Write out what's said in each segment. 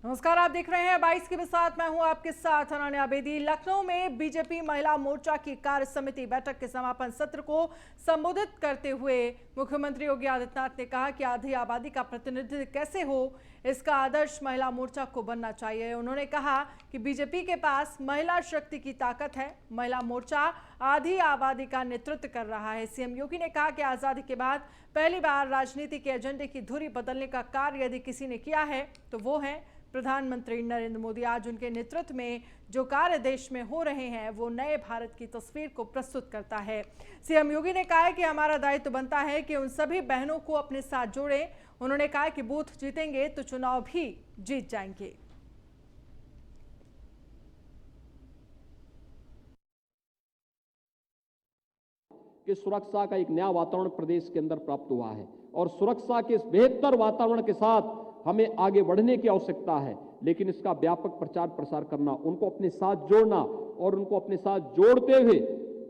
नमस्कार, आप देख रहे हैं 22 के साथ। मैं हूं आपके साथ अनन्या बेदी। लखनऊ में बीजेपी महिला मोर्चा की कार्य समिति बैठक के समापन सत्र को संबोधित करते हुए मुख्यमंत्री योगी आदित्यनाथ ने कहा कि आधी आबादी का प्रतिनिधित्व कैसे हो, इसका आदर्श महिला मोर्चा को बनना चाहिए। उन्होंने कहा कि बीजेपी के पास महिला शक्ति की ताकत है। महिला मोर्चा आधी आबादी का नेतृत्व कर रहा है। सीएम योगी ने कहा कि आजादी के बाद पहली बार राजनीति के एजेंडे की धुरी बदलने का कार्य यदि किसी ने किया है तो वो है प्रधानमंत्री नरेंद्र मोदी। आज उनके नेतृत्व में जो कार्य देश में हो रहे हैं वो नए भारत की तस्वीर को प्रस्तुत करता है। सीएम योगी ने कहा है कि हमारा दायित्व बनता है कि उन सभी बहनों को अपने साथ जोड़ें। उन्होंने कहा कि बूथ जीतेंगे तो चुनाव भी जीत जाएंगे। कि सुरक्षा का एक नया वातावरण प्रदेश के अंदर प्राप्त हुआ है और सुरक्षा के इस बेहतर वातावरण के साथ हमें आगे बढ़ने की आवश्यकता है, लेकिन इसका व्यापक प्रचार प्रसार करना, उनको अपने साथ जोड़ना और उनको अपने साथ जोड़ते हुए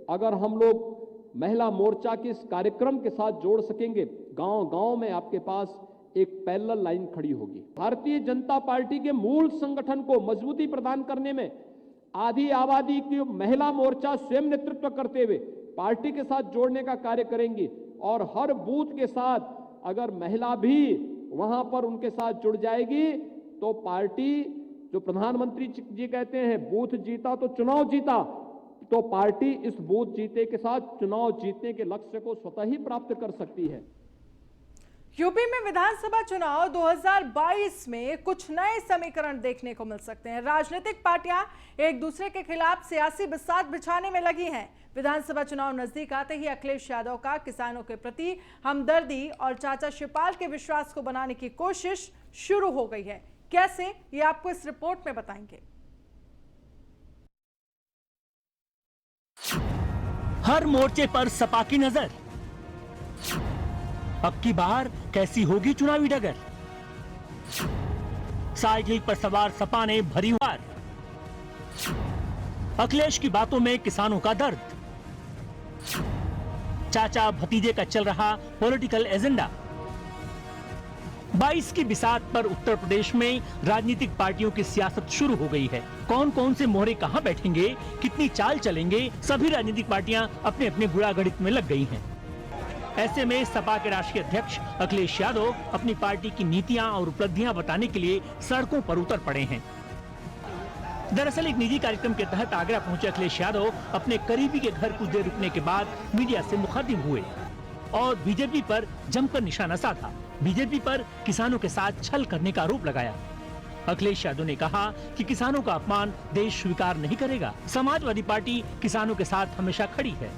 अगर हम लोग महिला मोर्चा के इस कार्यक्रम के साथ जोड़ सकेंगे, गांव-गांव में आपके पास एक पैरेलल लाइन खड़ी होगी। भारतीय जनता पार्टी के मूल संगठन को मजबूती प्रदान करने में आधी आबादी की महिला मोर्चा स्वयं नेतृत्व करते हुए पार्टी के साथ जोड़ने का कार्य करेंगी और हर बूथ के साथ अगर महिला भी वहां पर उनके साथ जुड़ जाएगी तो पार्टी, जो प्रधानमंत्री जी कहते हैं बूथ जीता तो चुनाव जीता, तो पार्टी इस बूथ जीते के साथ चुनाव जीतने के लक्ष्य को स्वतः ही प्राप्त कर सकती है। यूपी में विधानसभा चुनाव 2022 में कुछ नए समीकरण देखने को मिल सकते हैं। राजनीतिक पार्टियां एक दूसरे के खिलाफ सियासी बिसात बिछाने में लगी हैं। विधानसभा चुनाव नजदीक आते ही अखिलेश यादव का किसानों के प्रति हमदर्दी और चाचा शिवपाल के विश्वास को बनाने की कोशिश शुरू हो गई है। कैसे, ये आपको इस रिपोर्ट में बताएंगे। हर मोर्चे पर सपा की नजर। अब की बार कैसी होगी चुनावी डगर। साइकिल पर सवार सपा ने भरी हुआर। अखिलेश की बातों में किसानों का दर्द। चाचा भतीजे का चल रहा पॉलिटिकल एजेंडा। 22 की बिसात पर उत्तर प्रदेश में राजनीतिक पार्टियों की सियासत शुरू हो गई है। कौन कौन से मोहरे कहां बैठेंगे, कितनी चाल चलेंगे, सभी राजनीतिक पार्टियां अपने अपने गुणा गणित में लग गई हैं। ऐसे में सपा के राष्ट्रीय अध्यक्ष अखिलेश यादव अपनी पार्टी की नीतियां और उपलब्धियां बताने के लिए सड़कों पर उतर पड़े हैं। दरअसल एक निजी कार्यक्रम के तहत आगरा पहुंचे अखिलेश यादव अपने करीबी के घर कुछ देर रुकने के बाद मीडिया से मुखातिब हुए और बीजेपी पर जमकर निशाना साधा। बीजेपी पर किसानों के साथ छल करने का आरोप लगाया। अखिलेश यादव ने कहा कि किसानों का अपमान देश स्वीकार नहीं करेगा। समाजवादी पार्टी किसानों के साथ हमेशा खड़ी है।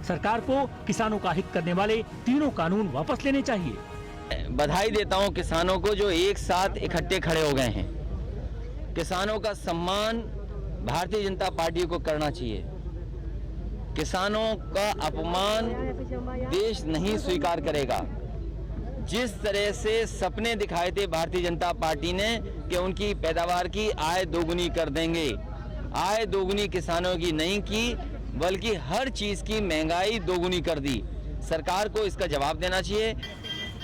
सरकार को किसानों का हित करने वाले तीनों कानून वापस लेने चाहिए। बधाई देता हूं किसानों को जो एक साथ इकट्ठे खड़े हो गए हैं। किसानों का सम्मान भारतीय जनता पार्टी को करना चाहिए। किसानों का अपमान देश नहीं स्वीकार करेगा। जिस तरह से सपने दिखाए थे भारतीय जनता पार्टी ने कि उनकी पैदावार की आय दोगुनी कर देंगे, आय दोगुनी किसानों की नहीं की बल्कि हर चीज की महंगाई दोगुनी कर दी। सरकार को इसका जवाब देना चाहिए।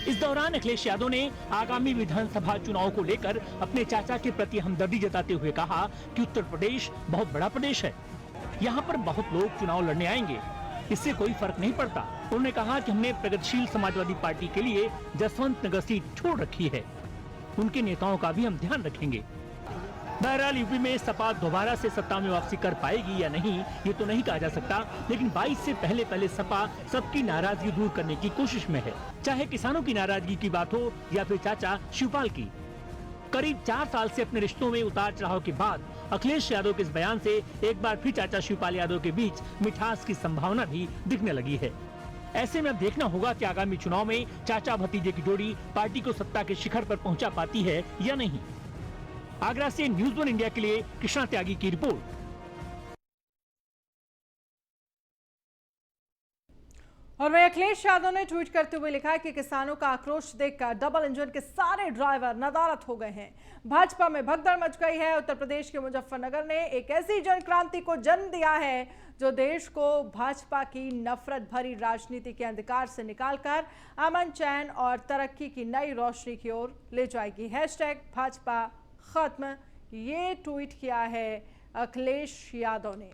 इस दौरान अखिलेश यादव ने आगामी विधानसभा चुनाव को लेकर अपने चाचा के प्रति हमदर्दी जताते हुए कहा कि उत्तर प्रदेश बहुत बड़ा प्रदेश है, यहाँ पर बहुत लोग चुनाव लड़ने आएंगे, इससे कोई फर्क नहीं पड़ता। उन्होंने कहा कि हमने प्रगतिशील समाजवादी पार्टी के लिए जसवंत नगर सीट छोड़ रखी है, उनके नेताओं का भी हम ध्यान रखेंगे। बहरहाल यूपी में सपा दोबारा से सत्ता में वापसी कर पाएगी या नहीं ये तो नहीं कहा जा सकता, लेकिन 22 से पहले सपा सबकी नाराजगी दूर करने की कोशिश में है, चाहे किसानों की नाराजगी की बात हो या फिर चाचा शिवपाल की। करीब 4 साल से अपने रिश्तों में उतार चढ़ाव के बाद अखिलेश यादव के इस बयान से एक बार फिर चाचा शिवपाल यादव के बीच मिठास की संभावना भी दिखने लगी है। ऐसे में अब देखना होगा कि आगामी चुनाव में चाचा भतीजे की जोड़ी पार्टी को सत्ता के शिखर पर पहुंचा पाती है या नहीं। आगरा से न्यूज़ 1 इंडिया के लिए कृष्णा त्यागी की रिपोर्ट। और वही अखिलेश यादव ने ट्वीट करते हुए लिखा है कि किसानों का आक्रोश देखकर डबल इंजन के सारे ड्राइवर नदारद हो गए हैं। भाजपा में भगदड़ मच गई है। उत्तर प्रदेश के मुजफ्फरनगर ने एक ऐसी जन क्रांति को जन्म दिया है जो देश को भाजपा की नफरत भरी राजनीति के अंधकार से निकालकर अमन, चैन और तरक्की की नई रोशनी की ओर ले जाएगी। #भाजपा खत्म, ये ट्वीट किया है अखिलेश यादव ने।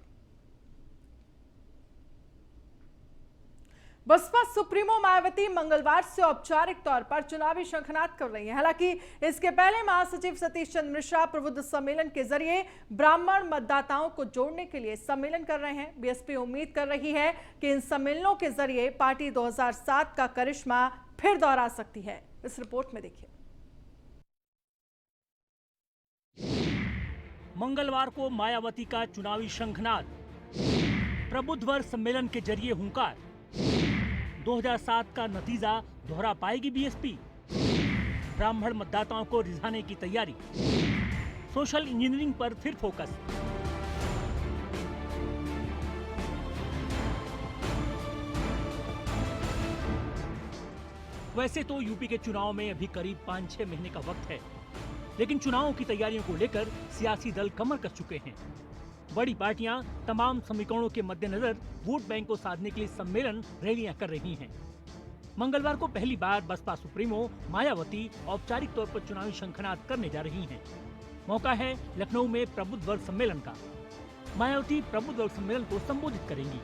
बसपा सुप्रीमो मायावती मंगलवार से औपचारिक तौर पर चुनावी शंखनाद कर रही हैं। हालांकि इसके पहले महासचिव सतीश चंद्र मिश्रा प्रबुद्ध सम्मेलन के जरिए ब्राह्मण मतदाताओं को जोड़ने के लिए सम्मेलन कर रहे हैं। बीएसपी उम्मीद कर रही है कि इन सम्मेलनों के जरिए पार्टी 2007 का करिश्मा फिर दोहरा सकती है। इस रिपोर्ट में देखिए। मंगलवार को मायावती का चुनावी शंखनाद, प्रबुद्ध वर्ग सम्मेलन के जरिए हुंकार, 2007 का नतीजा दोहरा पाएगी बीएसपी, ब्राह्मण मतदाताओं को रिझाने की तैयारी, सोशल इंजीनियरिंग पर फिर फोकस। वैसे तो यूपी के चुनाव में अभी करीब 5-6 महीने का वक्त है, लेकिन चुनावों की तैयारियों को लेकर सियासी दल कमर कस चुके हैं। बड़ी पार्टियां तमाम समीकरणों के मद्देनजर वोट बैंक को साधने के लिए सम्मेलन रैलियां कर रही हैं। मंगलवार को पहली बार बसपा सुप्रीमो मायावती औपचारिक तौर पर चुनावी शंखनाद करने जा रही हैं। मौका है लखनऊ में प्रबुद्ध वर्ग सम्मेलन का। मायावती प्रबुद्ध वर्ग सम्मेलन को संबोधित करेंगी।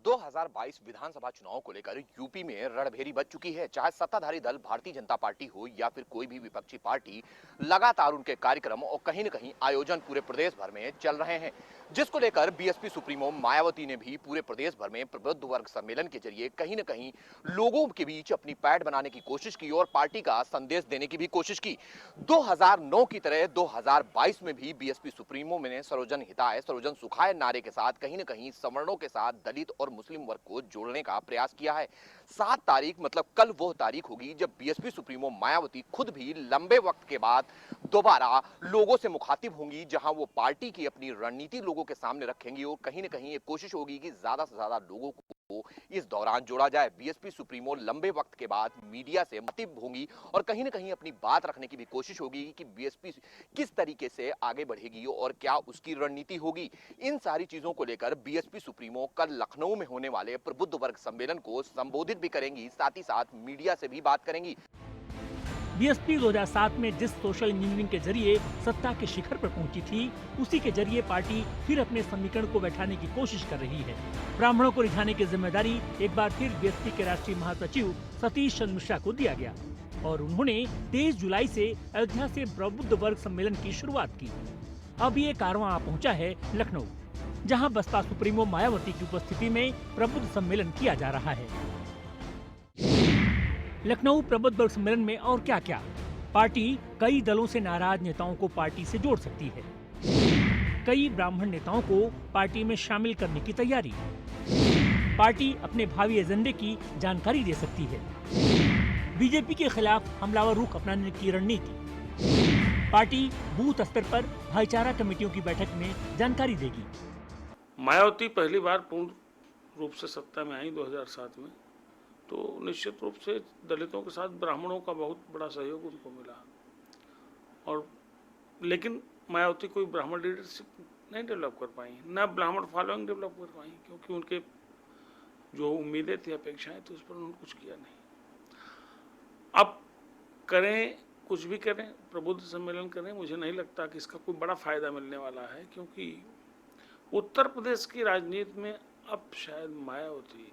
2022 विधानसभा चुनाव को लेकर यूपी में रणभेरी बज चुकी है। चाहे सत्ताधारी दल भारतीय जनता पार्टी हो या फिर कोई भी विपक्षी पार्टी, लगातार उनके कार्यक्रम और कहीं न कहीं आयोजन पूरे प्रदेश भर में चल रहे हैं, जिसको लेकर बीएसपी सुप्रीमो मायावती ने भी पूरे प्रदेश भर में प्रबुद्ध वर्ग सम्मेलन के जरिए कहीं न कहीं लोगों के बीच अपनी पैठ बनाने की कोशिश की और पार्टी का संदेश देने की भी कोशिश की। 2009 की तरह 2022 में भी बीएसपी सुप्रीमो ने सर्वजन हिताय सर्वजन सुखाय नारे के साथ कहीं न कहीं सवर्णों के साथ दलित और मुस्लिम वर्ग को जोड़ने का प्रयास किया है। 7 तारीख मतलब कल वो तारीख होगी जब बीएसपी सुप्रीमो मायावती खुद भी लंबे वक्त के बाद दोबारा लोगों से मुखातिब होंगी, जहां वो पार्टी की अपनी रणनीति लोगों के सामने रखेंगी और कहीं न कहीं ये कोशिश होगी कि ज्यादा से ज्यादा लोगों को इस दौरान जोड़ा जाए। बीएसपी सुप्रीमो लंबे वक्त के बाद मीडिया से मुखातिब होंगी और कहीं न कहीं अपनी बात रखने की भी कोशिश होगी कि बीएसपी किस तरीके से आगे बढ़ेगी और क्या उसकी रणनीति होगी। इन सारी चीजों को लेकर बीएसपी सुप्रीमो कल लखनऊ में होने वाले प्रबुद्ध वर्ग सम्मेलन को संबोधित भी करेंगी, साथ ही साथ मीडिया से भी बात करेंगी। बीएसपी 2007 में जिस सोशल इंजीनियरिंग के जरिए सत्ता के शिखर पर पहुंची थी, उसी के जरिए पार्टी फिर अपने समीकरण को बैठाने की कोशिश कर रही है। ब्राह्मणों को रिझाने की जिम्मेदारी एक बार फिर बीएसपी के राष्ट्रीय महासचिव सतीश चंद्र मिश्रा को दिया गया और उन्होंने 23 जुलाई से अयोध्या से प्रबुद्ध वर्ग सम्मेलन की शुरुआत की। अब ये कारवां पहुंचा है लखनऊ, जहां बसपा सुप्रीमो मायावती की उपस्थिति में प्रबुद्ध सम्मेलन किया जा रहा है। लखनऊ प्रबुद्ध वर्ग सम्मेलन में और क्या क्या, पार्टी कई दलों से नाराज नेताओं को पार्टी से जोड़ सकती है, कई ब्राह्मण नेताओं को पार्टी में शामिल करने की तैयारी, पार्टी अपने भावी एजेंडे की जानकारी दे सकती है, बीजेपी के खिलाफ हमलावर रुख अपनाने की रणनीति, पार्टी बूथ स्तर पर भाईचारा कमेटियों की बैठक में जानकारी देगी। मायावती पहली बार पूर्ण रूप से सत्ता में आई 2007 में, तो निश्चित रूप से दलितों के साथ ब्राह्मणों का बहुत बड़ा सहयोग उनको मिला। और लेकिन मायावती कोई ब्राह्मण लीडरशिप नहीं डेवलप कर पाई, न ब्राह्मण फॉलोइंग डेवलप कर पाई, क्योंकि उनके जो उम्मीदें थी, अपेक्षाएं थी, उस पर उन्होंने कुछ किया नहीं। अब करें, कुछ भी करें, प्रबुद्ध सम्मेलन करें, मुझे नहीं लगता कि इसका कोई बड़ा फायदा मिलने वाला है, क्योंकि उत्तर प्रदेश की राजनीति में अब शायद मायावती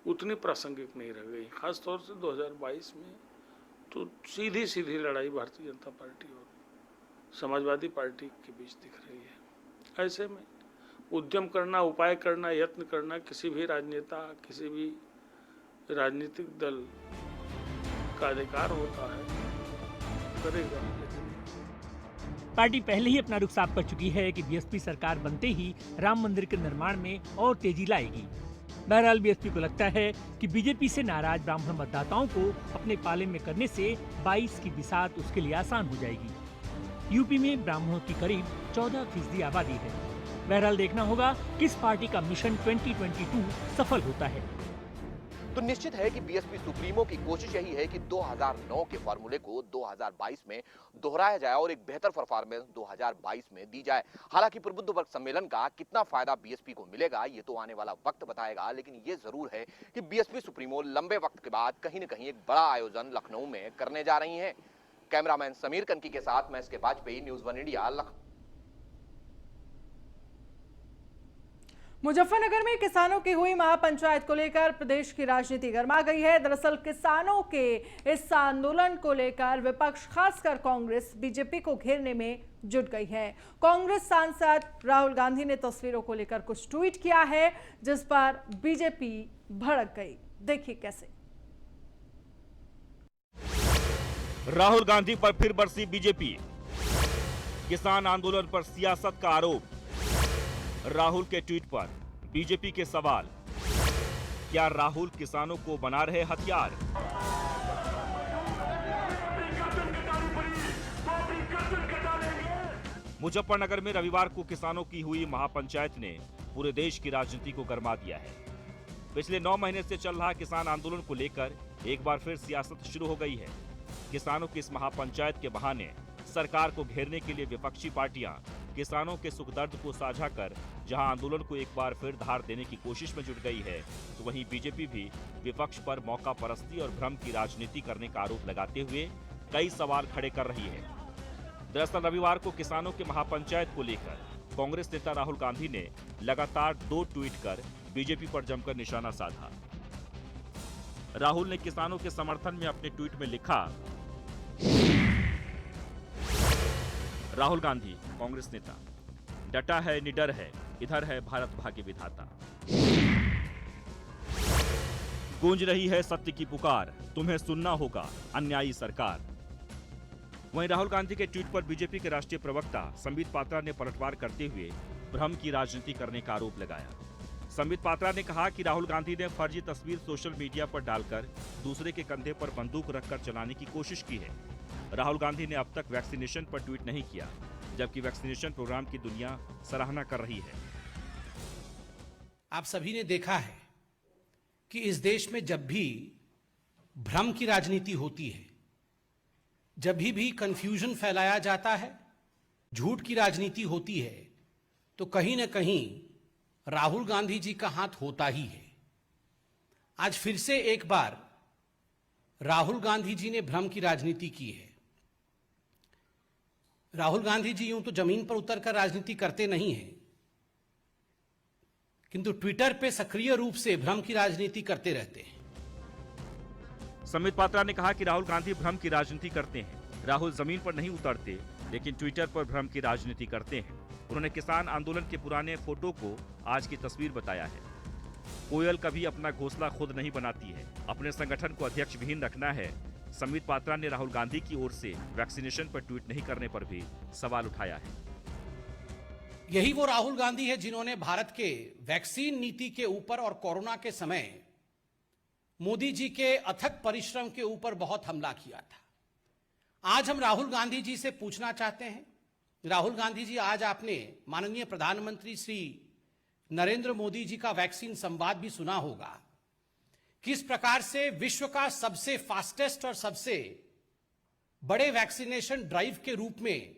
उतनी प्रासंगिक नहीं रह गई। खासतौर से 2022 में तो सीधी सीधी लड़ाई भारतीय जनता पार्टी और समाजवादी पार्टी के बीच दिख रही है। ऐसे में उद्यम करना, उपाय करना, यत्न करना किसी भी राजनेता, किसी भी राजनीतिक दल का अधिकार होता है, करेगा। पार्टी पहले ही अपना रुख साफ कर चुकी है कि बीएसपी सरकार बनते ही राम मंदिर के निर्माण में और तेजी लाएगी। बहरहाल बीएसपी को लगता है कि बीजेपी से नाराज ब्राह्मण मतदाताओं को अपने पाले में करने से 22 की बिसात उसके लिए आसान हो जाएगी। यूपी में ब्राह्मणों की करीब 14% आबादी है। बहरहाल देखना होगा किस पार्टी का मिशन 2022 सफल होता है। तो निश्चित है कि बीएसपी सुप्रीमो की कोशिश यही है कि 2009 के फॉर्मूले को 2022 में दोहराया जाए और एक बेहतर परफॉर्मेंस 2022 में दी जाए। हालांकि प्रबुद्ध वर्ग सम्मेलन का कितना फायदा बीएसपी को मिलेगा, ये तो आने वाला वक्त बताएगा, लेकिन ये जरूर है कि बीएसपी सुप्रीमो लंबे वक्त के बाद कहीं न कहीं एक बड़ा आयोजन लखनऊ में करने जा रही हैं। कैमरामैन समीर कनकी के साथ मैं इसके वाजपेयी, न्यूज़ 1 इंडिया, लखनऊ। मुजफ्फरनगर में किसानों की हुई महापंचायत को लेकर प्रदेश की राजनीति गर्मा गई है। दरअसल किसानों के इस आंदोलन को लेकर विपक्ष, खासकर कांग्रेस, बीजेपी को घेरने में जुट गई है। कांग्रेस सांसद राहुल गांधी ने तस्वीरों को लेकर कुछ ट्वीट किया है, जिस पर बीजेपी भड़क गई। देखिए कैसे। राहुल गांधी पर फिर बरसी बीजेपी, किसान आंदोलन पर सियासत का आरोप। राहुल के ट्वीट पर बीजेपी के सवाल, क्या राहुल किसानों को बना रहे हथियार? मुजफ्फरनगर में रविवार को किसानों की हुई महापंचायत ने पूरे देश की राजनीति को गरमा दिया है। पिछले 9 महीने से चल रहा किसान आंदोलन को लेकर एक बार फिर सियासत शुरू हो गई है। किसानों की इस महापंचायत के बहाने सरकार को घेरने के लिए विपक्षी पार्टियां किसानों के सुख दर्द को साझा कर जहां आंदोलन को एक बार फिर धार देने की कोशिश में जुट गई है, तो वहीं बीजेपी भी विपक्ष पर मौका परस्ती और भ्रम की राजनीति करने का आरोप लगाते हुए कई सवाल खड़े कर रही है। दरअसल रविवार को किसानों के महापंचायत को लेकर कांग्रेस नेता राहुल गांधी ने लगातार 2 ट्वीट कर बीजेपी पर जमकर निशाना साधा। राहुल ने किसानों के समर्थन में अपने ट्वीट में लिखा, राहुल गांधी कांग्रेस नेता, डटा है निडर है, इधर है भारत भाग्य विधाता। गूंज रही है सत्य की पुकार, तुम्हें सुनना होगा अन्यायी सरकार। वहीं राहुल गांधी के ट्वीट पर बीजेपी के राष्ट्रीय प्रवक्ता संबित पात्रा ने पलटवार करते हुए भ्रम की राजनीति करने का आरोप लगाया। संबित पात्रा ने कहा कि राहुल गांधी ने फर्जी तस्वीर सोशल मीडिया पर डालकर दूसरे के कंधे पर बंदूक रखकर चलाने की कोशिश की है। राहुल गांधी ने अब तक वैक्सीनेशन पर ट्वीट नहीं किया, जबकि वैक्सीनेशन प्रोग्राम की दुनिया सराहना कर रही है। आप सभी ने देखा है कि इस देश में जब भी भ्रम की राजनीति होती है, जब भी कंफ्यूजन फैलाया जाता है, झूठ की राजनीति होती है, तो कहीं ना कहीं राहुल गांधी जी का हाथ होता ही है। आज फिर से एक बार राहुल गांधी जी ने भ्रम की राजनीति की है। राहुल गांधी जी यूं तो जमीन पर उतरकर राजनीति करते नहीं हैं, किंतु ट्विटर पे सक्रिय रूप से भ्रम की राजनीति करते रहते हैं। संबित पात्रा ने कहा कि राहुल गांधी भ्रम की राजनीति करते हैं। राहुल जमीन पर नहीं उतरते, लेकिन ट्विटर पर भ्रम की राजनीति करते हैं। उन्होंने किसान आंदोलन के पुराने फोटो को आज की तस्वीर बताया है। कोयल कभी अपना घोंसला खुद नहीं बनाती है, अपने संगठन को अध्यक्ष विहीन रखना है। संबित पात्रा ने राहुल गांधी की ओर से वैक्सीनेशन पर ट्वीट नहीं करने पर भी सवाल उठाया है। यही वो राहुल गांधी है जिन्होंने भारत के वैक्सीन नीति के ऊपर और कोरोना के समय मोदी जी के अथक परिश्रम के ऊपर बहुत हमला किया था। आज हम राहुल गांधी जी से पूछना चाहते हैं, राहुल गांधी जी, आज आपने माननीय प्रधानमंत्री श्री नरेंद्र मोदी जी का वैक्सीन संवाद भी सुना होगा। किस प्रकार से विश्व का सबसे फास्टेस्ट और सबसे बड़े वैक्सीनेशन ड्राइव के रूप में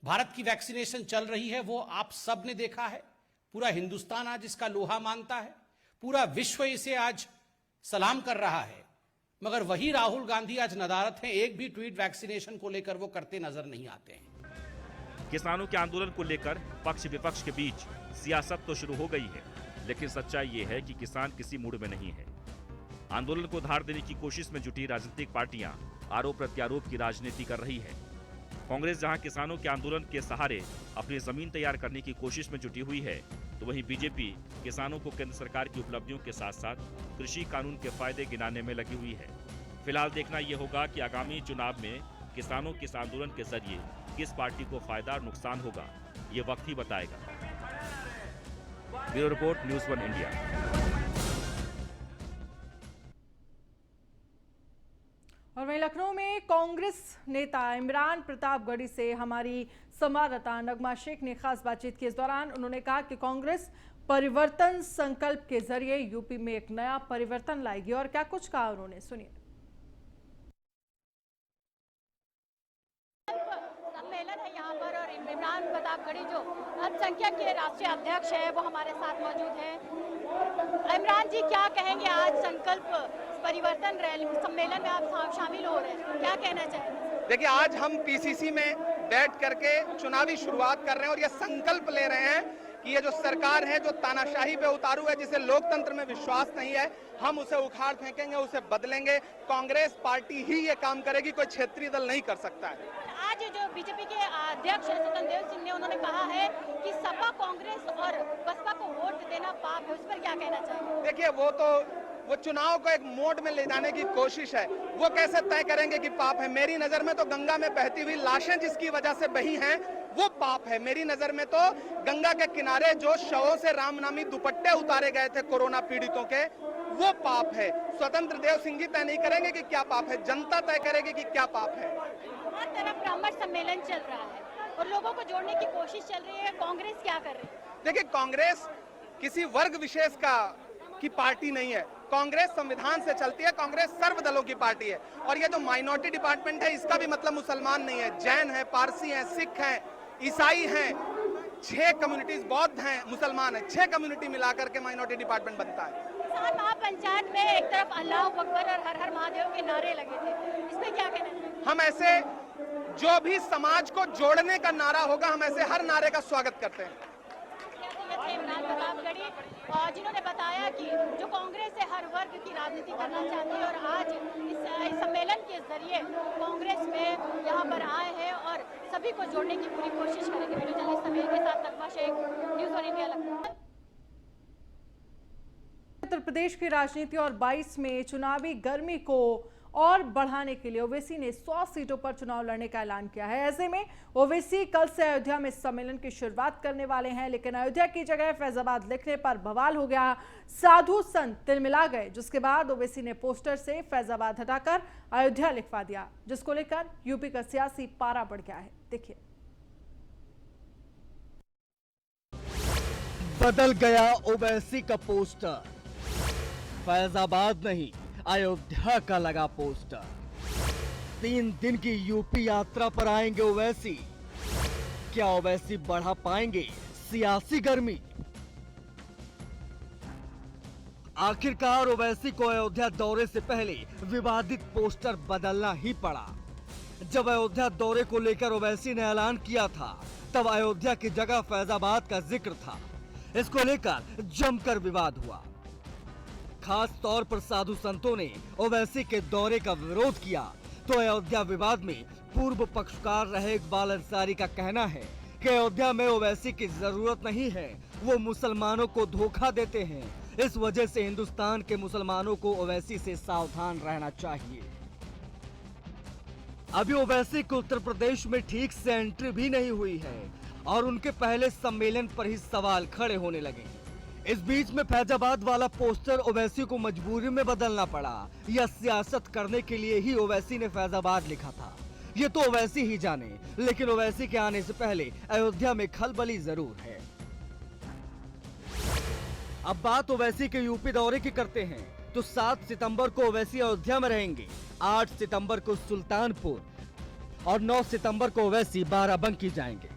भारत की वैक्सीनेशन चल रही है, वो आप सब ने देखा है। पूरा हिंदुस्तान आज इसका लोहा मानता है, पूरा विश्व इसे आज सलाम कर रहा है। मगर वही राहुल गांधी आज नदारत हैं, एक भी ट्वीट वैक्सीनेशन को लेकर वो करते नजर नहीं आते हैं। किसानों के आंदोलन को लेकर पक्ष विपक्ष के बीच सियासत तो शुरू हो गई है, लेकिन सच्चाई ये है कि किसान किसी मूड में नहीं है। आंदोलन को धार देने की कोशिश में जुटी राजनीतिक पार्टियां आरोप प्रत्यारोप की राजनीति कर रही है। कांग्रेस जहां किसानों के आंदोलन के सहारे अपनी जमीन तैयार करने की कोशिश में जुटी हुई है, तो वहीं बीजेपी किसानों को केंद्र सरकार की उपलब्धियों के साथ साथ कृषि कानून के फायदे गिनाने में लगी हुई है। फिलहाल देखना यह होगा कि आगामी चुनाव में किसानों के इस आंदोलन के जरिए किस पार्टी को फायदा और नुकसान होगा, ये वक्त ही बताएगा। Bureau report, news 1 India. और वहीं लखनऊ में कांग्रेस नेता इमरान प्रतापगढ़ी से हमारी संवाददाता नगमा शेख ने खास बातचीत की। इस दौरान उन्होंने कहा कि कांग्रेस परिवर्तन संकल्प के जरिए यूपी में एक नया परिवर्तन लाएगी। और क्या कुछ कहा उन्होंने, सुनिए। सम्मेलन है यहाँ पर और इमरान प्रतापगढ़ी जो अल्पसंख्यक के राष्ट्रीय अध्यक्ष है वो हमारे साथ मौजूद है। इमरान जी, क्या कहेंगे, आज संकल्प परिवर्तन रैली सम्मेलन में आप शामिल हो रहे हैं, क्या कहना चाहेंगे? देखिए, आज हम पीसीसी में बैठ करके चुनावी शुरुआत कर रहे हैं और ये संकल्प ले रहे हैं कि ये जो सरकार है, जो तानाशाही पे उतारू है, जिसे लोकतंत्र में विश्वास नहीं है, हम उसे उखाड़ फेंकेंगे, उसे बदलेंगे। कांग्रेस पार्टी ही ये काम करेगी, कोई क्षेत्रीय दल नहीं कर सकता है। आज जो बीजेपी के अध्यक्ष स्वतंत्र देव सिंह ने उन्होंने कहा है कि सपा, कांग्रेस और बसपा को वोट देना पाप है, उस पर क्या कहना चाहिए? देखिए, वो चुनाव को एक मोड में ले जाने की कोशिश है। वो कैसे तय करेंगे कि पाप है? मेरी नजर में तो गंगा में बहती हुई लाशें जिसकी वजह से बही हैं, वो पाप है। मेरी नजर में तो गंगा के किनारे जो शवों से रामनामी दुपट्टे उतारे गए थे कोरोना पीड़ितों के, वो पाप है। स्वतंत्र देव सिंह जी तय नहीं करेंगे कि क्या पाप है, जनता तय करेगी कि क्या पाप है। हर तरफ ब्राह्मण सम्मेलन चल रहा है और लोगों को जोड़ने की कोशिश चल रही है, कांग्रेस क्या कर रही है? देखिए, कांग्रेस किसी वर्ग विशेष की पार्टी नहीं है। कांग्रेस संविधान से चलती है, कांग्रेस सर्वदलों की पार्टी है। और ये जो माइनॉरिटी डिपार्टमेंट है, इसका भी मतलब मुसलमान नहीं है, जैन है, पारसी हैं, सिख हैं, ईसाई हैं, 6 कम्युनिटीज, बौद्ध हैं, मुसलमान हैं, 6 कम्युनिटी मिलाकर के माइनॉरिटी डिपार्टमेंट बनता है। किसान महापंचायत में एक तरफ अल्लाह अकबर और हर हर महादेव के नारे लगे थे, इस पे क्या कहना चाहिए? हम ऐसे जो भी समाज को जोड़ने का नारा होगा, हम ऐसे हर नारे का स्वागत करते हैं। इमरान प्रतापगढ़ी जिन्होंने बताया कि जो कांग्रेस है हर वर्ग की राजनीति करना चाहती है और आज इस सम्मेलन के जरिए कांग्रेस में यहाँ पर आए हैं और सभी को जोड़ने की पूरी कोशिश करेंगे। वीडियो जर्नलिस्ट समीर के साथ नकमा Shaikh, news on India, Lucknow. Uttar Pradesh की राजनीति और 22 में चुनावी गर्मी को और बढ़ाने के लिए ओवैसी ने 100 सीटों पर चुनाव लड़ने का ऐलान किया है। ऐसे में ओवैसी कल से अयोध्या में सम्मेलन की शुरुआत करने वाले हैं, लेकिन अयोध्या की जगह फैजाबाद लिखने पर बवाल हो गया। साधु संत तिलमिला गए, जिसके बाद ओवैसी ने पोस्टर से फैजाबाद हटाकर अयोध्या लिखवा दिया, जिसको लेकर यूपी का सियासी पारा बढ़ गया है। देखिए, बदल गया ओवैसी का पोस्टर, फैजाबाद नहीं अयोध्या का लगा पोस्टर। 3 दिन की यूपी यात्रा पर आएंगे ओवैसी, क्या ओवैसी बढ़ा पाएंगे सियासी गर्मी? आखिरकार ओवैसी को अयोध्या दौरे से पहले विवादित पोस्टर बदलना ही पड़ा। जब अयोध्या दौरे को लेकर ओवैसी ने ऐलान किया था, तब अयोध्या की जगह फैजाबाद का जिक्र था। इसको लेकर जमकर विवाद हुआ। खास तौर पर साधु संतों ने ओवैसी के दौरे का विरोध किया, तो अयोध्या विवाद में पूर्व पक्षकार रहे इकबाल अंसारी का कहना है कि अयोध्या में ओवैसी की जरूरत नहीं है, वो मुसलमानों को धोखा देते हैं। इस वजह से हिंदुस्तान के मुसलमानों को ओवैसी से सावधान रहना चाहिए। अभी ओवैसी को उत्तर प्रदेश में ठीक से एंट्री भी नहीं हुई है और उनके पहले सम्मेलन पर ही सवाल खड़े होने लगे। इस बीच में फैजाबाद वाला पोस्टर ओवैसी को मजबूरी में बदलना पड़ा या सियासत करने के लिए ही ओवैसी ने फैजाबाद लिखा था, ये तो ओवैसी ही जाने। लेकिन ओवैसी के आने से पहले अयोध्या में खलबली जरूर है। अब बात ओवैसी के यूपी दौरे की करते हैं, तो 7 सितंबर को ओवैसी अयोध्या में रहेंगे, 8 सितंबर को सुल्तानपुर और 9 सितंबर को ओवैसी बाराबंकी जाएंगे।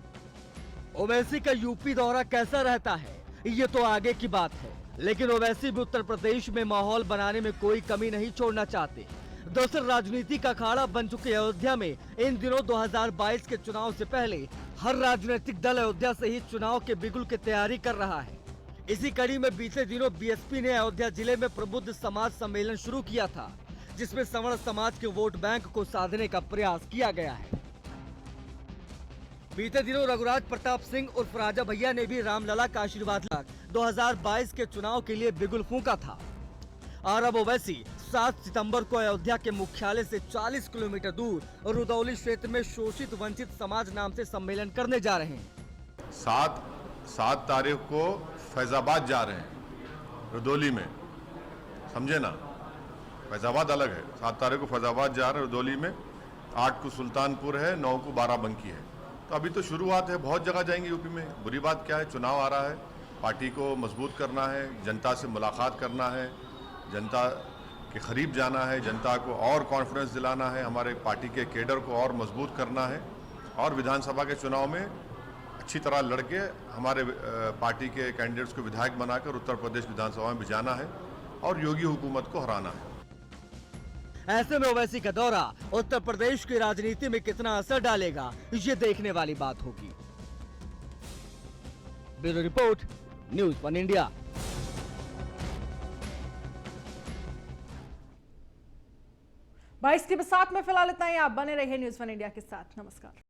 ओवैसी का यूपी दौरा कैसा रहता है, ये तो आगे की बात है, लेकिन ओवैसी भी उत्तर प्रदेश में माहौल बनाने में कोई कमी नहीं छोड़ना चाहते। दरअसल राजनीति का अखाड़ा बन चुके अयोध्या में इन दिनों 2022 के चुनाव से पहले हर राजनीतिक दल अयोध्या से ही चुनाव के बिगुल की तैयारी कर रहा है। इसी कड़ी में बीते दिनों बीएसपी ने अयोध्या जिले में प्रबुद्ध समाज सम्मेलन शुरू किया था, जिसमें सवर्ण समाज के वोट बैंक को साधने का प्रयास किया गया है। बीते दिनों रघुराज प्रताप सिंह उर्फ राजा भैया ने भी रामलला का आशीर्वाद लाख 2022 के चुनाव के लिए बिगुल फूंका था। और अब ओवैसी 7 सितंबर को अयोध्या के मुख्यालय से 40 किलोमीटर दूर रुदौली क्षेत्र में शोषित वंचित समाज नाम से सम्मेलन करने जा रहे हैं। 7 तारीख को फैजाबाद जा रहे हैं, रुदौली में, समझे ना, फैजाबाद अलग है। 7 तारीख को फैजाबाद जा रहे हैं रुदौली में, 8 को सुल्तानपुर है, 9 को बाराबंकी है। तो अभी तो शुरुआत है, बहुत जगह जाएंगे यूपी में। बुरी बात क्या है, चुनाव आ रहा है, पार्टी को मजबूत करना है, जनता से मुलाकात करना है, जनता के करीब जाना है, जनता को और कॉन्फिडेंस दिलाना है, हमारे पार्टी के केडर को और मजबूत करना है और विधानसभा के चुनाव में अच्छी तरह लड़के हमारे पार्टी के कैंडिडेट्स को विधायक बनाकर उत्तर प्रदेश विधानसभा में भिजाना है और योगी हुकूमत को हराना है। ऐसे में ओवैसी का दौरा उत्तर प्रदेश की राजनीति में कितना असर डालेगा, ये देखने वाली बात होगी। Bureau report, news 1 India. बाईस के साथ में फिलहाल इतना ही। आप बने रहिए न्यूज़ 1 इंडिया के साथ। नमस्कार।